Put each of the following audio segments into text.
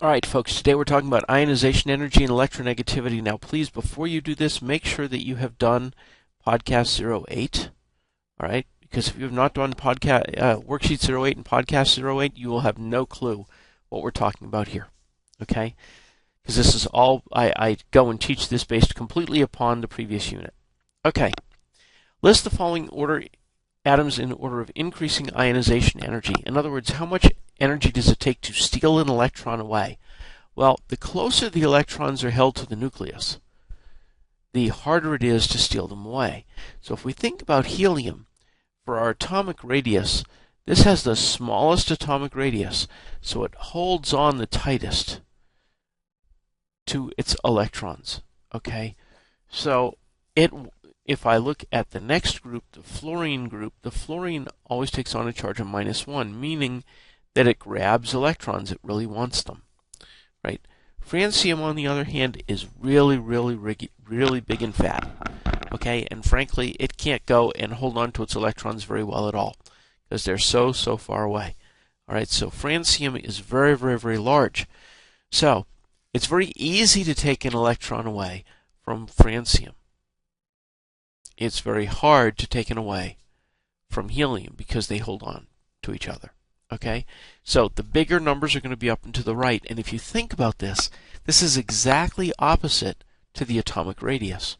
All right, folks, today we're talking about ionization energy and electronegativity. Now, please, before you do this, make sure that you have done podcast 08, all right? Because if you have not done worksheet 08 and podcast 08, you will have no clue what we're talking about here, okay? Because this is all, I go and teach this based completely upon the previous unit. Okay, list the following atoms in order of increasing ionization energy. In other words, how much energy does it take to steal an electron away? Well, the closer the electrons are held to the nucleus, the harder it is to steal them away. So if we think about helium, for our atomic radius, this has the smallest atomic radius, so it holds on the tightest to its electrons. Okay, so if I look at the next group, the fluorine always takes on a charge of -1, meaning that it grabs electrons. It really wants them, right? Francium, on the other hand, is really big and fat, okay? And frankly, it can't go and hold on to its electrons very well at all because they're so far away. All right, so francium is very large. So it's very easy to take an electron away from francium. It's very hard to take it away from helium because they hold on to each other. Okay, so the bigger numbers are going to be up and to the right, and if you think about this, this is exactly opposite to the atomic radius.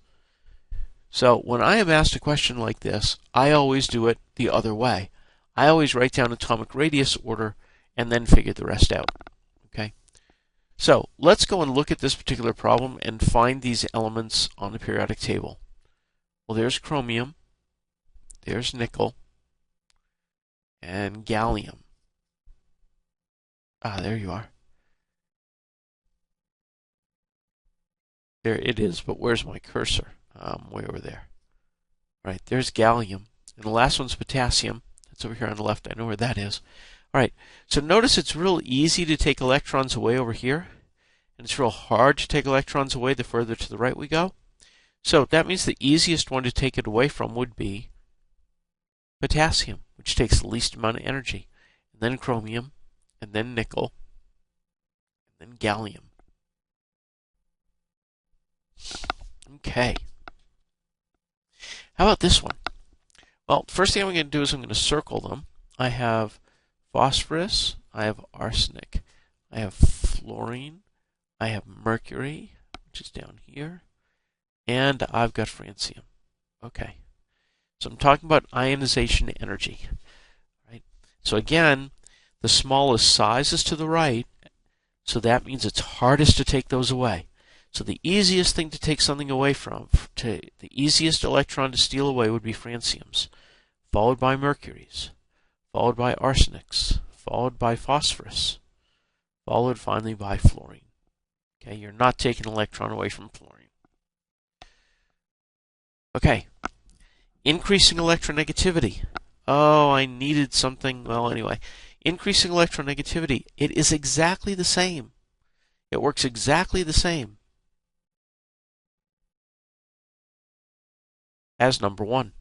So when I am asked a question like this, I always do it the other way. I always write down atomic radius order and then figure the rest out. Okay, so let's go and look at this particular problem and find these elements on the periodic table. Well, there's chromium, there's nickel, and gallium. There you are. There it is, but where's my cursor? Way over there. All right, there's gallium. And the last one's potassium. That's over here on the left. I know where that is. All right, so notice it's real easy to take electrons away over here, and it's real hard to take electrons away the further to the right we go. So that means the easiest one to take it away from would be potassium, which takes the least amount of energy, and then chromium, and then nickel, and then gallium. Okay. How about this one? Well, first thing I'm going to do is I'm going to circle them. I have phosphorus, I have arsenic, I have fluorine, I have mercury, which is down here, and I've got francium. Okay. So I'm talking about ionization energy. Right? So again, the smallest size is to the right, so that means it's hardest to take those away. So the easiest thing to take something away from, the easiest electron to steal away would be franciums, followed by mercuries, followed by arsenics, followed by phosphorus, followed finally by fluorine. Okay, you're not taking an electron away from fluorine. Okay, increasing electronegativity. Oh, I needed something. Well, anyway, increasing electronegativity. It is exactly the same. It works exactly the same as number one.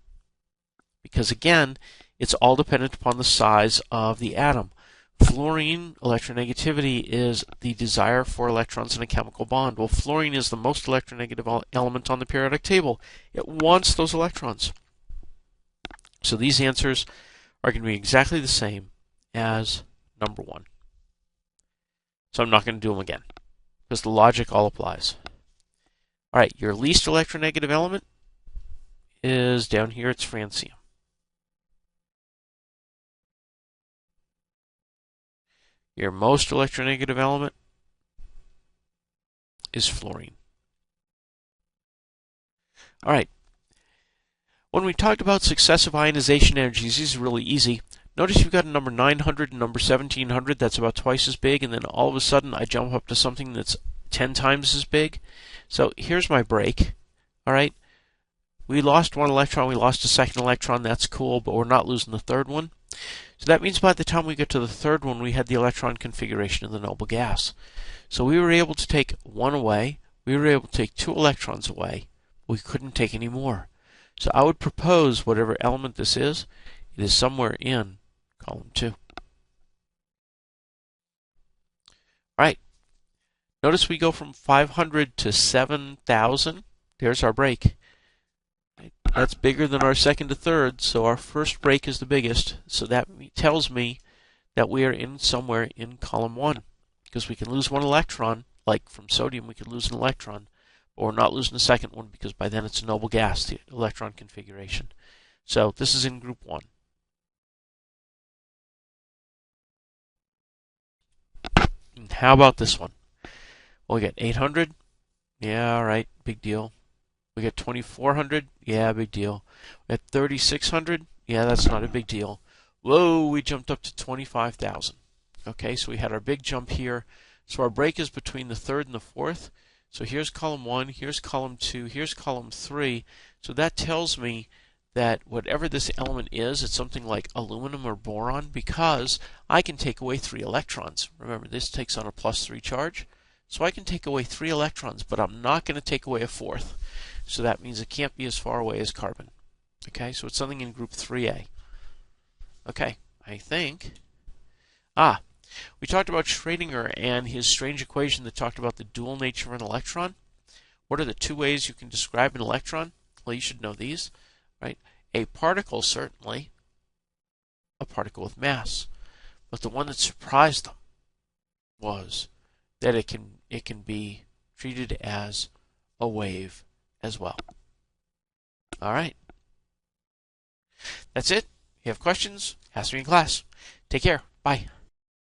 Because again, it's all dependent upon the size of the atom. Fluorine electronegativity is the desire for electrons in a chemical bond. Well, fluorine is the most electronegative element on the periodic table. It wants those electrons. So these answers are going to be exactly the same as number one. So I'm not going to do them again because the logic all applies. All right, your least electronegative element is down here. It's francium. Your most electronegative element is fluorine. All right. When we talked about successive ionization energies, these are really easy. Notice you've got a number 900 and number 1700. That's about twice as big, and then all of a sudden I jump up to something that's 10 times as big. So here's my break. All right. We lost one electron. We lost a second electron. That's cool, but we're not losing the third one. So that means by the time we get to the third one, we had the electron configuration of the noble gas. So we were able to take one away. We were able to take 2 electrons away. We couldn't take any more. So I would propose whatever element this is, it is somewhere in column 2. All right. Notice we go from 500 to 7,000. There's our break. That's bigger than our second to third, so our first break is the biggest. So that tells me that we are in somewhere in column 1, because we can lose one electron, like from sodium we could lose an electron, but we're not losing the second one because by then it's a noble gas, the electron configuration. So this is in group 1. And how about this one? Well, we got 800. Yeah, all right, big deal. We got 2400. Yeah, big deal. We got 3600. Yeah, that's not a big deal. Whoa, we jumped up to 25,000. Okay, so we had our big jump here. So our break is between the third and the fourth. So here's column 1, here's column 2, here's column 3. So that tells me that whatever this element is, it's something like aluminum or boron, because I can take away 3 electrons. Remember, this takes on a +3 charge. So I can take away 3 electrons, but I'm not going to take away a fourth. So that means it can't be as far away as carbon. Okay, so it's something in group 3A. Okay, I think. We talked about Schrödinger and his strange equation that talked about the dual nature of an electron. What are the 2 ways you can describe an electron? Well, you should know these, right? A particle, certainly, a particle with mass. But the one that surprised them was that it can be treated as a wave as well. All right. That's it. If you have questions, ask me in class. Take care. Bye.